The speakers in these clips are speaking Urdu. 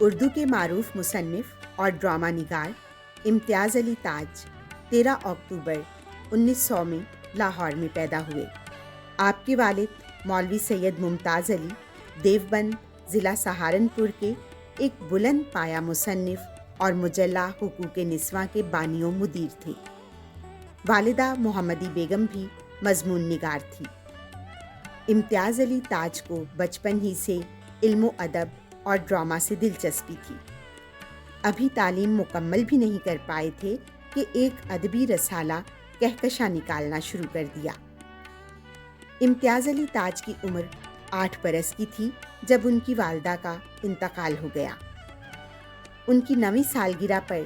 اردو کے معروف مصنف اور ڈرامہ نگار امتیاز علی تاج 13 اکتوبر 1900 میں لاہور میں پیدا ہوئے۔ آپ کے والد مولوی سید ممتاز علی دیوبند ضلع سہارنپور کے ایک بلند پایہ مصنف اور مجلہ حقوق نسواں کے بانی و مدیر تھے۔ والدہ محمدی بیگم بھی مضمون نگار تھی۔ امتیاز علی تاج کو بچپن ہی سے علم و ادب اور ڈرامہ سے دلچسپی تھی۔ ابھی تعلیم مکمل بھی نہیں کر پائے تھے کہ ایک ادبی رسالہ کہکشاں نکالنا شروع کر دیا۔ امتیاز علی تاج کی عمر 8 برس کی تھی جب ان کی والدہ کا انتقال ہو گیا۔ ان کی 9ویں سالگرہ پر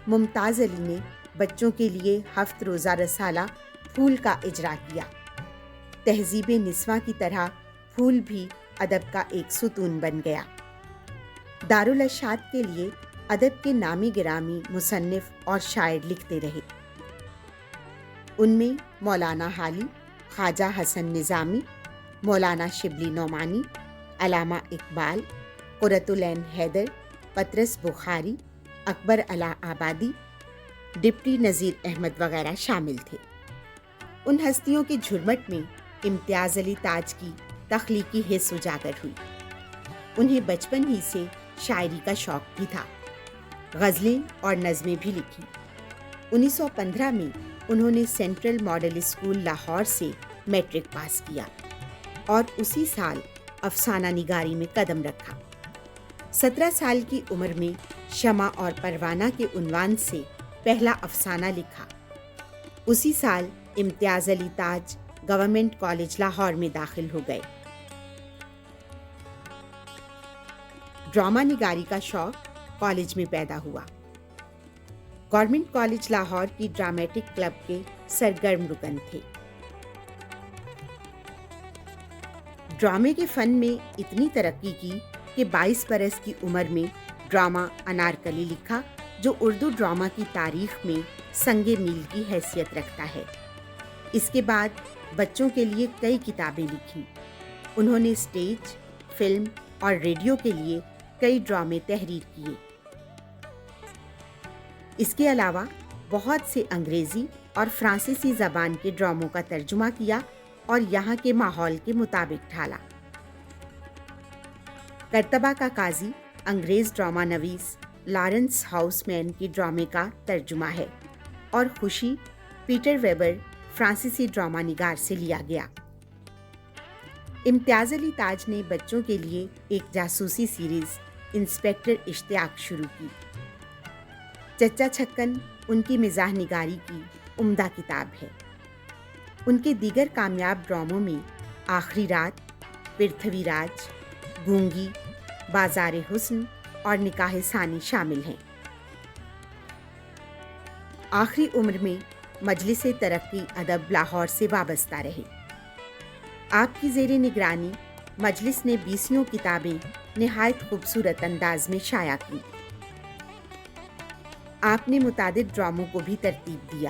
ممتاز علی نے بچوں کے لیے 7 روزہ رسالہ پھول کا اجرا کیا۔ تہذیب نسواں کی طرح پھول بھی ادب کا ایک ستون بن گیا۔ دارالارشاد کے لیے ادب کے نامی گرامی مصنف اور شاعر لکھتے رہے۔ ان میں مولانا حالی، خواجہ حسن نظامی، مولانا شبلی نعمانی، علامہ اقبال، قرۃ العین حیدر، پطرس بخاری، اکبر علا آبادی، ڈپٹی نذیر احمد وغیرہ شامل تھے۔ ان ہستیوں کے جھرمٹ میں امتیاز علی تاج کی تخلیقی حس اجاگر ہوئی۔ انہیں بچپن ہی سے شاعری کا شوق بھی تھا۔ غزلیں اور نظمیں بھی لکھی۔ 1915 میں انہوں نے سینٹرل ماڈل اسکول لاہور سے میٹرک پاس کیا اور اسی سال افسانہ نگاری میں قدم رکھا۔ 17 سال کی عمر میں شمع اور پروانہ کے عنوان سے پہلا افسانہ لکھا۔ اسی سال امتیاز علی تاج گورنمنٹ کالج لاہور میں داخل ہو گئے۔ ڈرامہ نگاری کا شوق کالج میں پیدا ہوا۔ گورنمنٹ کالج لاہور کی ڈرامیٹک کلب کے سرگرم رکن تھے۔ ڈرامے کے فن میں اتنی ترقی کی کہ 22 برس کی عمر میں ڈرامہ انارکلی لکھا، جو اردو ڈرامہ کی تاریخ میں سنگ میل کی حیثیت رکھتا ہے۔ اس کے بعد بچوں کے لیے کئی کتابیں لکھیں۔ انہوں نے اسٹیج، فلم اور ریڈیو کے لیے کئی ڈرامے تحریر کیے۔ اس کے علاوہ بہت سے انگریزی اور فرانسیسی زبان کے ڈراموں کا ترجمہ کیا اور یہاں کے ماحول کے مطابق ڈھالا۔ کرتبہ کا قاضی انگریز ڈرامہ نویس لارنس ہاؤس مین کے ڈرامے کا ترجمہ ہے اور خوشی پیٹر ویبر فرانسیسی ڈرامہ نگار سے لیا گیا۔ امتیاز علی تاج نے بچوں کے لیے ایک جاسوسی سیریز انسپیکٹر اشتیاق شروع کی۔ چچا چھکن ان کی مزاح نگاری کی عمدہ کتاب ہے۔ ان کے دیگر کامیاب ڈراموں میں آخری رات، پرتھوی راج، گونگی، بازار حسن اور نکاح ثانی شامل ہیں۔ آخری عمر میں مجلس ترقی ادب لاہور سے وابستہ رہے۔ آپ کی زیر نگرانی مجلس نے 20 کتابیں نہایت خوبصورت انداز میں شائع کی۔ آپ نے متعدد ڈراموں کو بھی ترتیب دیا۔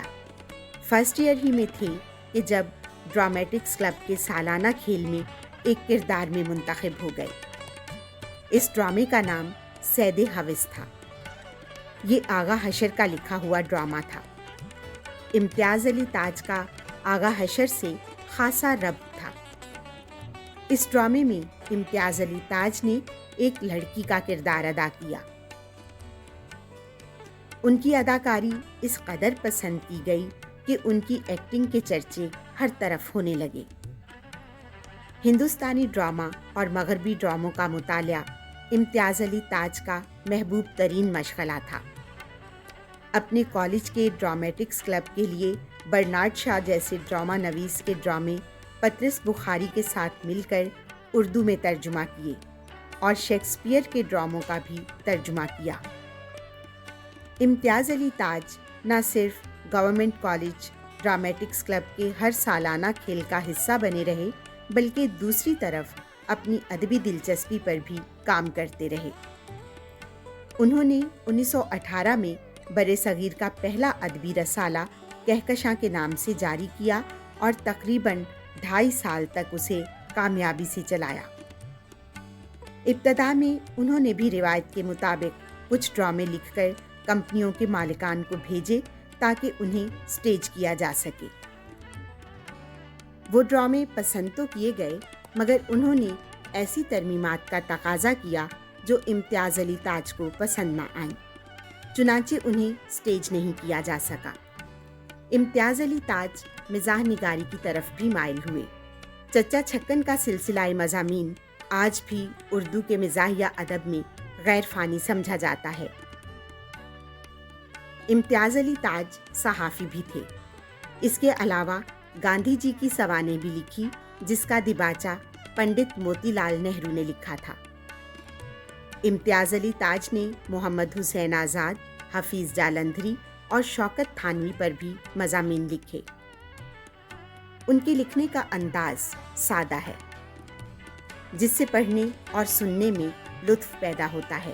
فرسٹ ایئر ہی میں تھے کہ جب ڈرامیٹکس کلب کے سالانہ کھیل میں ایک کردار میں منتخب ہو گئے۔ اس ڈرامے کا نام سید حوث تھا۔ یہ آغا حشر کا لکھا ہوا ڈرامہ تھا۔ امتیاز علی تاج کا آغا حشر سے خاصا ربط تھا۔ اس ڈرامے میں امتیاز علی تاج نے ایک لڑکی کا کردار ادا کیا۔ ان کی اداکاری اس قدر پسند کی گئی کہ ان کی ایکٹنگ کے چرچے ہر طرف ہونے لگے۔ ہندوستانی ڈرامہ اور مغربی ڈراموں کا مطالعہ امتیاز علی تاج کا محبوب ترین مشغلہ تھا۔ اپنے کالج کے ڈرامیٹکس کلب کے لیے برنارڈ شاہ جیسے ڈرامہ نویس کے ڈرامے پطرس بخاری کے ساتھ مل کر اردو میں ترجمہ کیے اور شیکسپیئر کے ڈراموں کا بھی ترجمہ کیا۔ امتیاز علی تاج نہ صرف گورنمنٹ کالج ڈرامیٹکس کلب کے ہر سالانہ کھیل کا حصہ بنے رہے، بلکہ دوسری طرف اپنی ادبی دلچسپی پر بھی کام کرتے رہے۔ انہوں نے 1918 میں برصغیر کا پہلا ادبی رسالہ کہکشاں کے نام سے جاری کیا اور تقریباً 2.5 سال تک اسے کامیابی سے چلایا۔ ابتدا میں انہوں نے بھی روایت کے مطابق کچھ ڈرامے لکھ کر کمپنیوں کے مالکان کو بھیجے تاکہ انہیں سٹیج کیا جا سکے۔ وہ ڈرامے پسند تو کیے گئے، مگر انہوں نے ایسی ترمیمات کا تقاضا کیا جو امتیاز علی تاج کو پسند نہ آئیں، چنانچہ انہیں سٹیج نہیں کیا جا سکا۔ امتیاز علی تاج مزاح نگاری کی طرف بھی مائل ہوئے۔ چچا چھکن کا سلسلہ مضامین آج بھی اردو کے مزاحیہ ادب میں غیر فانی سمجھا جاتا ہے۔ امتیاز علی تاج صحافی بھی تھے۔ اس کے علاوہ گاندھی جی کی سوانح بھی لکھی، جس کا دیباچہ پنڈت موتی لال نہرو نے لکھا تھا۔ امتیاز علی تاج نے محمد حسین آزاد، حفیظ جالندھری اور شوکت تھانوی پر بھی مضامین لکھے۔ ان کے لکھنے کا انداز سادہ ہے، جس سے پڑھنے اور سننے میں لطف پیدا ہوتا ہے۔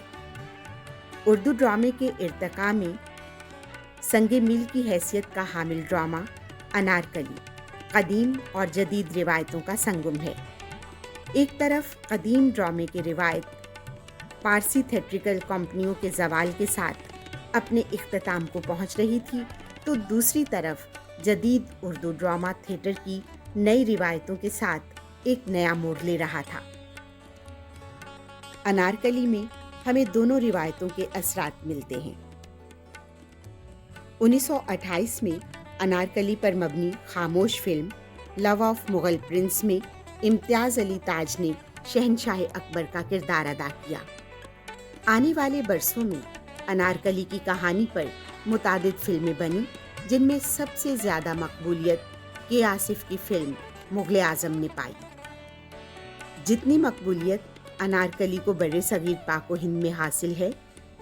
اردو ڈرامے کے ارتقاء میں سنگ میل کی حیثیت کا حامل ڈرامہ انارکلی قدیم اور جدید روایتوں کا سنگم ہے۔ ایک طرف قدیم ڈرامے کی روایت پارسی تھیٹریکل کمپنیوں کے زوال کے ساتھ اپنے اختتام کو پہنچ رہی تھی، تو دوسری طرف جدید اردو ڈرامہ تھیٹر کی نئی روایتوں کے ساتھ ایک نیا موڑ لے رہا تھا۔ انارکلی میں ہمیں دونوں روایتوں کے اثرات ملتے ہیں۔ 1928 میں انارکلی پر مبنی خاموش film love of Mughal prince میں امتیاز علی تاج نے شہنشاہ اکبر کا کردار ادا کیا۔ آنے والے برسوں میں انارکلی کی کہانی پر متعدد فلمیں بنیں، جن میں سب سے زیادہ مقبولیت کے آصف کی فلم مغل اعظم نے پائی۔ جتنی مقبولیت انارکلی کو بر صغیر پاک و ہند میں حاصل ہے،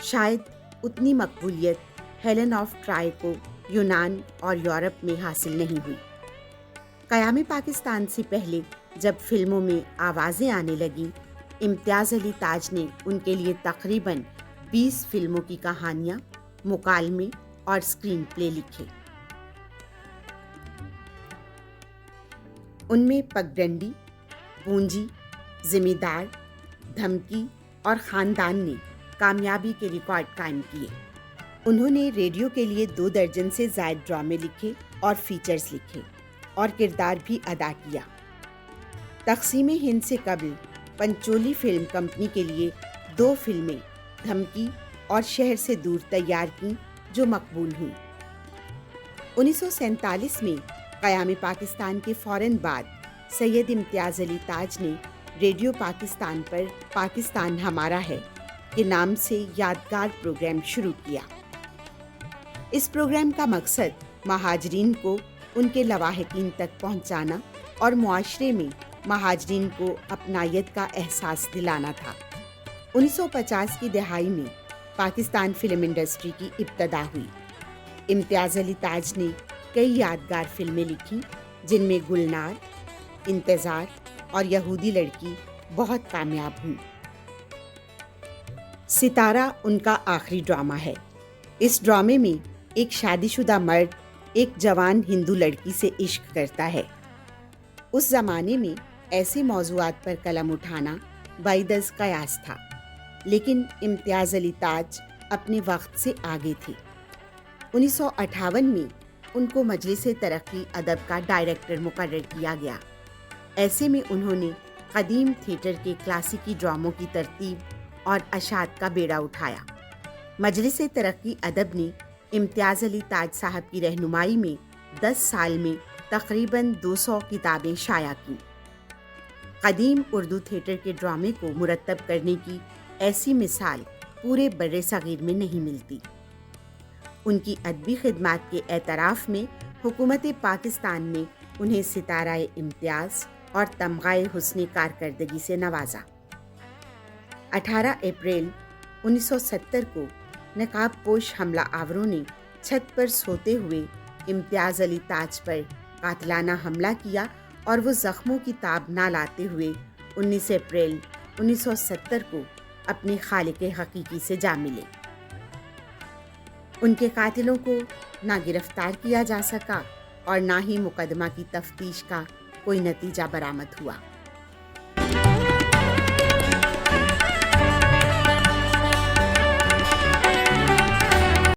شاید اتنی مقبولیت ہیلن آف ٹرائی کو یونان اور یورپ میں حاصل نہیں ہوئی۔ قیام پاکستان سے پہلے جب فلموں میں آوازیں آنے لگیں، امتیاز علی تاج نے ان کے لیے تقریباً 20 فلموں کی کہانیاں، مکالمے اور اسکرین پلے لکھے۔ ان میں پگڈنڈی، پونجی، ذمہ دار، دھمکی اور خاندان نے کامیابی کے ریکارڈ قائم کیے۔ انہوں نے ریڈیو کے لیے 2 درجن سے زائد ڈرامے لکھے اور فیچرز لکھے اور کردار بھی ادا کیا۔ تقسیم ہند سے قبل پنچولی فلم کمپنی کے لیے 2 فلمیں دھمکی اور شہر سے دور تیار کیں جو مقبول ہوئیں۔ 1947 میں قیام پاکستان کے فوراً بعد سید امتیاز علی تاج نے ریڈیو پاکستان پر پاکستان ہمارا ہے کے نام سے یادگار پروگرام شروع کیا۔ اس پروگرام کا مقصد مہاجرین کو ان کے لواحقین تک پہنچانا اور معاشرے میں مہاجرین کو اپنائیت کا احساس دلانا تھا۔ 1950 کی دہائی میں پاکستان فلم انڈسٹری کی ابتدا ہوئی۔ امتیاز علی تاج نے کئی یادگار فلمیں لکھیں، جن میں گلنار، انتظار اور یہودی لڑکی بہت کامیاب ہوئی۔ ستارہ ان کا آخری ڈرامہ ہے۔ اس ڈرامے میں ایک شادی شدہ مرد ایک جوان ہندو لڑکی سے عشق کرتا ہے۔ اس زمانے میں ایسے موضوعات پر قلم اٹھانا بعید از قیاس تھا، لیکن امتیاز علی تاج اپنے وقت سے آگے تھے۔ 1958 میں ان کو مجلس ترقی ادب کا ڈائریکٹر مقرر کیا گیا۔ ایسے میں انہوں نے قدیم تھیٹر کے کلاسیکی ڈراموں کی ترتیب اور اشاعت کا بیڑا اٹھایا۔ مجلس ترقی ادب نے امتیاز علی تاج صاحب کی رہنمائی میں 10 سال میں تقریباً 200 کتابیں شائع کیں۔ قدیم اردو تھیٹر کے ڈرامے کو مرتب کرنے کی ایسی مثال پورے بر صغیر میں نہیں ملتی۔ ان کی ادبی خدمات کے اعتراف میں حکومت پاکستان نے انہیں ستارہ امتیاز اور تمغہ حسن کارکردگی سے نوازا۔ 18 اپریل 1970 کو نقاب پوش حملہ آوروں نے چھت پر سوتے ہوئے امتیاز علی تاج پر قاتلانہ حملہ کیا اور وہ زخموں کی تاب نہ لاتے ہوئے 19 اپریل 1970 کو اپنے خالق حقیقی سے جا ملے۔ ان کے قاتلوں کو نہ گرفتار کیا جا سکا اور نہ ہی مقدمہ کی تفتیش کا کوئی نتیجہ برآمد ہوا۔